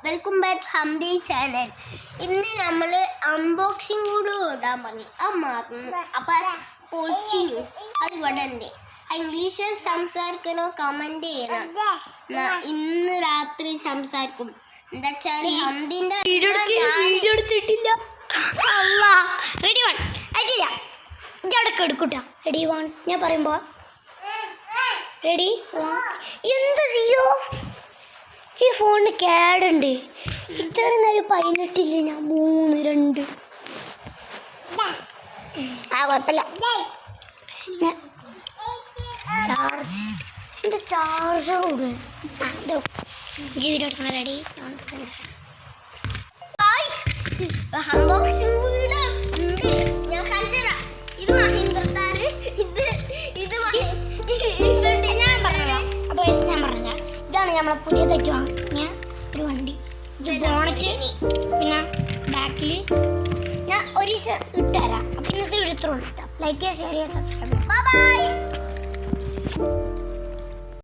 Welcome back ഹംദി channel. ഇന്ന് നമ്മൾ unboxing കൂടെ ഇടാൻ പറഞ്ഞു. അത് മറന്നു. അപ്പം പൊളിച്ചിനു. അത് ഇവിടെ ഉണ്ട്. ഇംഗ്ലീഷിൽ സംസാരിക്കണോ കമൻറ്റ് ചെയ്യണം. ഇന്ന് രാത്രി സംസാരിക്കും. എന്താ വെച്ചാൽ ഹംദിൻ്റെ വീഡിയോ എടുത്തിട്ടില്ല. റെഡി വൺ ആയിട്ടില്ല. ഇടയ്ക്ക് എടുക്കൂട്ടാ. റെഡി വൺ ഞാൻ പറയുമ്പോൾ റെഡി എന്ത് ചെയ്യോ. ഈ ഫോണിന് കേടുണ്ട്. ഇത്ര നേരം 18 ഞാൻ 3 2 കുഴപ്പമില്ല. ചാർജ് എൻ്റെ ചാർജർ കൂടെ വീഡിയോ എടുക്കണം. റെഡി അൺബോക്സിംഗ് വീഡിയോ ഞാൻ കാണിച്ചു തരാം. ഇത് മഹീന്ദ്രത്താണ്. ഞാൻ പറഞ്ഞുതരാം. അപ്പോൾ ഞാൻ പറഞ്ഞുതരാം. ഇതാണ് നമ്മളെ പുതിയതായിട്ട് വാങ്ങിയ ഒരു വണ്ടി. ഇത് ബോണറ്റ്, പിന്നെ ബാക്കിൽ ഞാൻ ഒരു ഇട്ടുതരാം. അപ്പം ഇന്നത്തെ വീഡിയോ ഇത്ര ഉള്ളൂ. ലൈക്ക് ചെയ്യുക, ഷെയർ ചെയ്യുക, സബ്സ്ക്രൈബ് ചെയ്യുക. ബൈ.